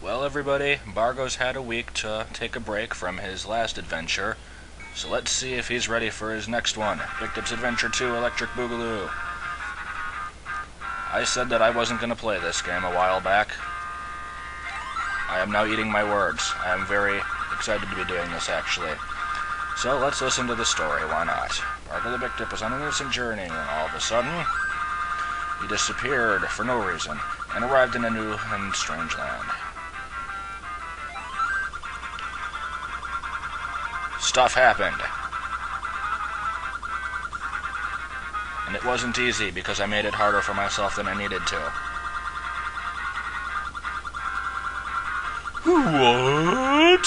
Well, everybody, Bargo's had a week to take a break from his last adventure, so let's see if he's ready for his next one, Bikdip's Adventure 2 Electric Boogaloo. I said that I wasn't going to play this game a while back. I am now eating my words. I am very excited to be doing this, actually. So let's listen to the story, why not? Bargo the Bikdip was on an innocent journey when all of a sudden he disappeared for no reason and arrived in a new and strange land. Stuff happened. And it wasn't easy because I made it harder for myself than I needed to. What?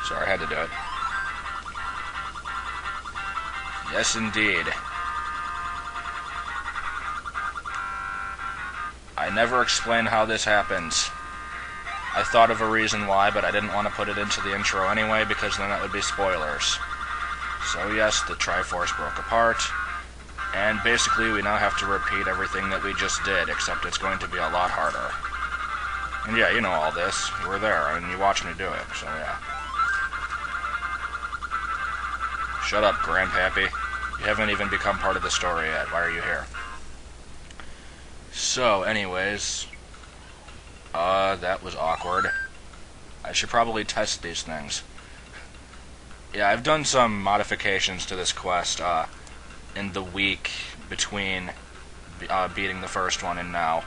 Sorry, I had to do it. Yes, indeed. I never explain how this happens. I thought of a reason why, but I didn't want to put it into the intro anyway, because then that would be spoilers. So yes, the Triforce broke apart, and basically we now have to repeat everything that we just did, except it's going to be a lot harder. And yeah, you know all this. You were there, and you watched me do it, so yeah. Shut up, Grandpappy. You haven't even become part of the story yet. Why are you here? So, anyways, that was awkward. I should probably test these things. Yeah, I've done some modifications to this quest, in the week between, beating the first one and now.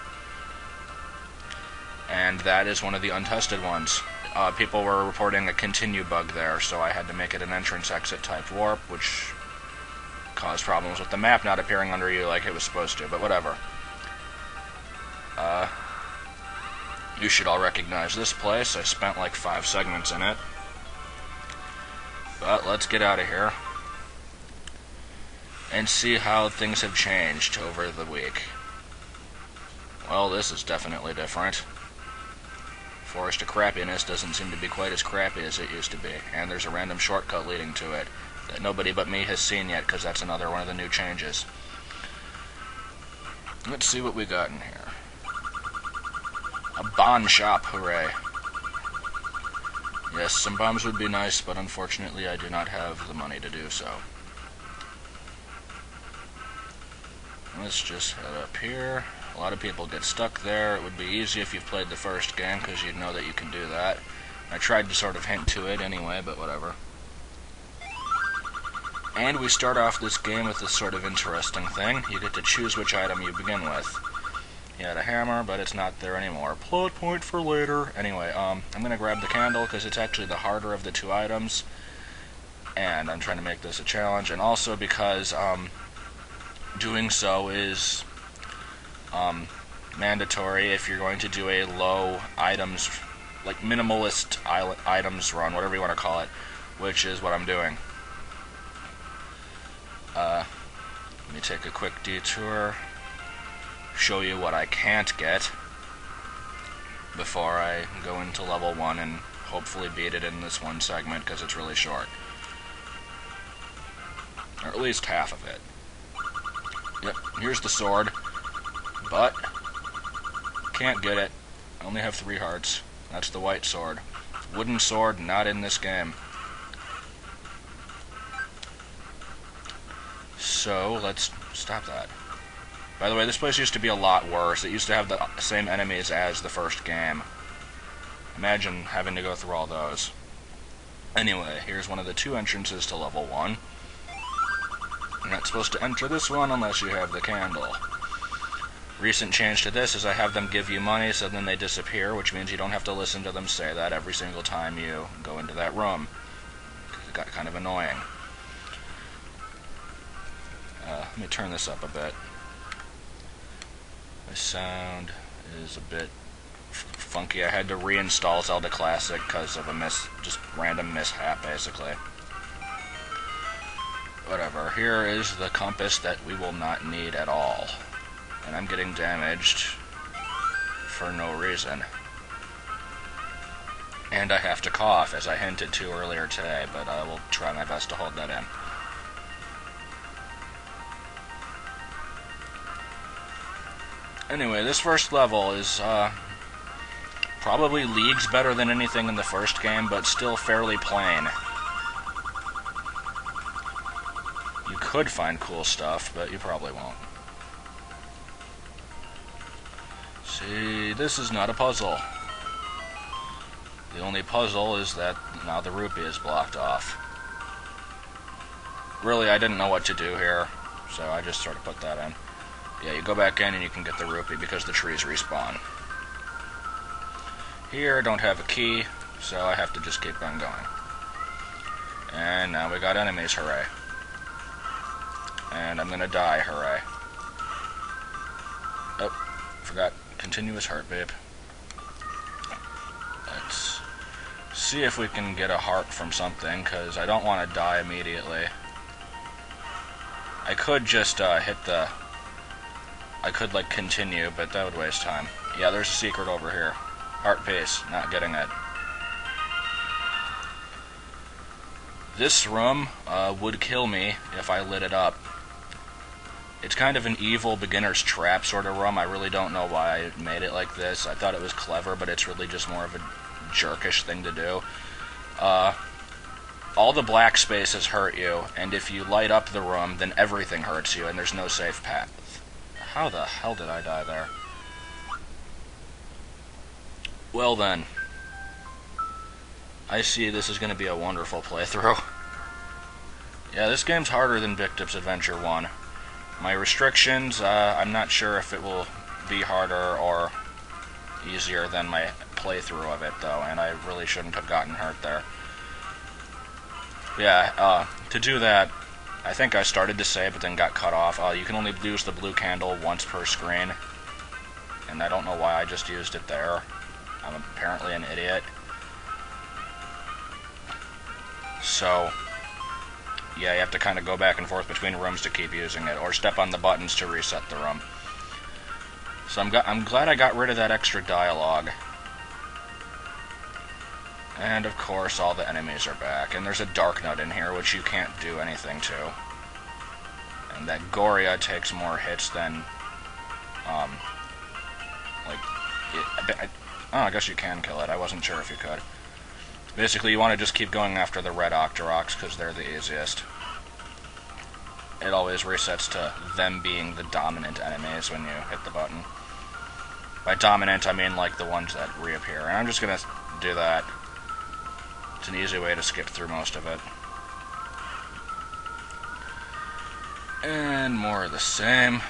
And that is one of the untested ones. People were reporting a continue bug there, so I had to make it an entrance-exit type warp, which caused problems with the map not appearing under you like it was supposed to, but whatever. You should all recognize this place. I spent like 5 segments in it. But let's get out of here and see how things have changed over the week. Well, this is definitely different. Forest of Crappiness doesn't seem to be quite as crappy as it used to be, and there's a random shortcut leading to it that nobody but me has seen yet, because that's another one of the new changes. Let's see what we got in here. A bond shop, hooray. Yes, some bombs would be nice, but unfortunately I do not have the money to do so. Let's just head up here. A lot of people get stuck there. It would be easy if you've played the first game, because you'd know that you can do that. I tried to sort of hint to it anyway, but whatever. And we start off this game with this sort of interesting thing. You get to choose which item you begin with. You had a hammer, but it's not there anymore. Plot point for later. Anyway, I'm gonna grab the candle, because it's actually the harder of the 2 items. And I'm trying to make this a challenge, and also because, doing so is mandatory if you're going to do a low items, like minimalist items run, whatever you want to call it, which is what I'm doing. Let me take a quick detour, show you what I can't get before I go into level 1 and hopefully beat it in this one segment, because it's really short. Or at least half of it. Yep, here's the sword, but can't get it. I only have 3 hearts. That's the white sword. Wooden sword, not in this game. So, let's stop that. By the way, this place used to be a lot worse. It used to have the same enemies as the first game. Imagine having to go through all those. Anyway, here's one of the 2 entrances to level 1. You're not supposed to enter this one unless you have the candle. Recent change to this is I have them give you money, so then they disappear, which means you don't have to listen to them say that every single time you go into that room. It got kind of annoying. Let me turn this up a bit. The sound is a bit funky. I had to reinstall Zelda Classic because of a just random mishap, basically. Whatever. Here is the compass that we will not need at all. And I'm getting damaged for no reason. And I have to cough, as I hinted to earlier today, but I will try my best to hold that in. Anyway, this first level is Probably leagues better than anything in the first game, but still fairly plain. You could find cool stuff, but you probably won't. See, this is not a puzzle. The only puzzle is that now the rupee is blocked off. Really, I didn't know what to do here, so I just sort of put that in. Yeah, you go back in and you can get the rupee because the trees respawn. Here, I don't have a key, so I have to just keep on going. And now we got enemies, hooray. And I'm gonna die, hooray. Oh, forgot continuous heartbeat. Let's see if we can get a heart from something, because I don't want to die immediately. I could just hit the... I could, like, continue, but that would waste time. Yeah, there's a secret over here. Heart piece, not getting it. This room would kill me if I lit it up. It's kind of an evil beginner's trap sort of room. I really don't know why I made it like this. I thought it was clever, but it's really just more of a jerkish thing to do. All the black spaces hurt you, and if you light up the room, then everything hurts you, and there's no safe path. How the hell did I die there? Well then, I see this is going to be a wonderful playthrough. Yeah, this game's harder than Bikdip's Adventure 1. My restrictions, I'm not sure if it will be harder or easier than my playthrough of it, though, and I really shouldn't have gotten hurt there. Yeah, to do that, I think I started to save but then got cut off. You can only use the blue candle once per screen, and I don't know why I just used it there. I'm apparently an idiot. So, yeah, you have to kind of go back and forth between rooms to keep using it, or step on the buttons to reset the room. So I'm glad I got rid of that extra dialogue. And of course, all the enemies are back. And there's a dark nut in here, which you can't do anything to. And that Goria takes more hits than, I guess you can kill it. I wasn't sure if you could. Basically, you want to just keep going after the red Octoroks, because they're the easiest. It always resets to them being the dominant enemies when you hit the button. By dominant, I mean like the ones that reappear. And I'm just going to do that. It's an easy way to skip through most of it. And more of the same.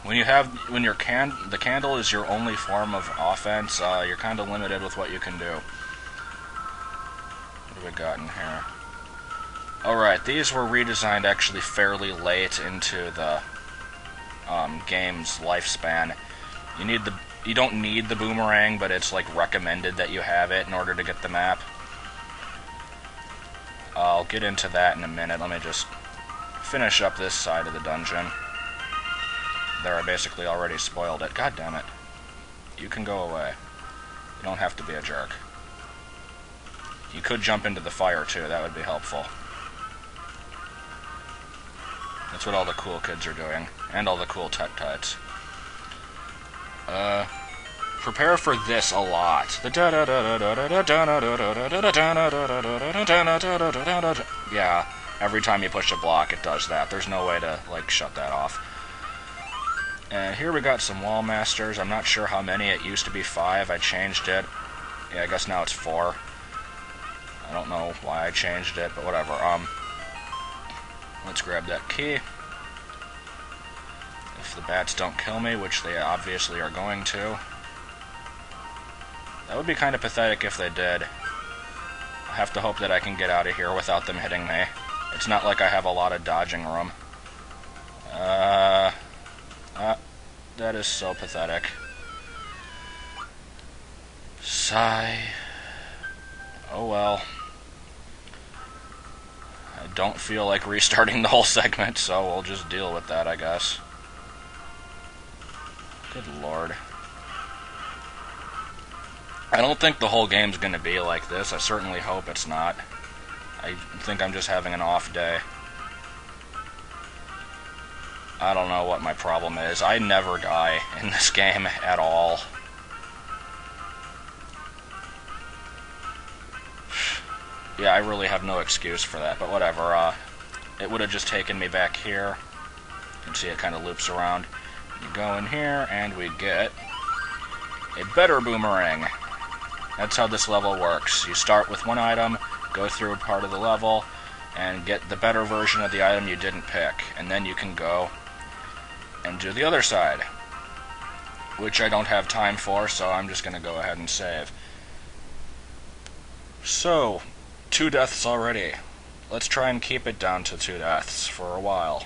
When the candle is your only form of offense, you're kind of limited with what you can do. What have we got in here? Alright, these were redesigned actually fairly late into the game's lifespan. You don't need the boomerang, but it's like recommended that you have it in order to get the map. I'll get into that in a minute. Let me just finish up this side of the dungeon. There, I basically already spoiled it. God damn it. You can go away. You don't have to be a jerk. You could jump into the fire, too. That would be helpful. That's what all the cool kids are doing. And all the cool tech-tites. Prepare for this a lot. Yeah, every time you push a block, it does that. There's no way to, like, shut that off. And here we got some wall masters. I'm not sure how many. It used to be 5. I changed it. Yeah, I guess now it's 4. I don't know why I changed it, but whatever. Let's grab that key. If the bats don't kill me, which they obviously are going to. That would be kind of pathetic if they did. I have to hope that I can get out of here without them hitting me. It's not like I have a lot of dodging room. That is so pathetic. Sigh. Oh well. I don't feel like restarting the whole segment, so we'll just deal with that, I guess. Good lord. I don't think the whole game's gonna be like this. I certainly hope it's not. I think I'm just having an off day. I don't know what my problem is. I never die in this game at all. Yeah, I really have no excuse for that, but whatever. It would have just taken me back here. You can see it kind of loops around. You go in here, and we get a better boomerang. That's how this level works. You start with one item, go through a part of the level, and get the better version of the item you didn't pick. And then you can go and do the other side, which I don't have time for, so I'm just going to go ahead and save. So, 2 deaths already. Let's try and keep it down to 2 deaths for a while.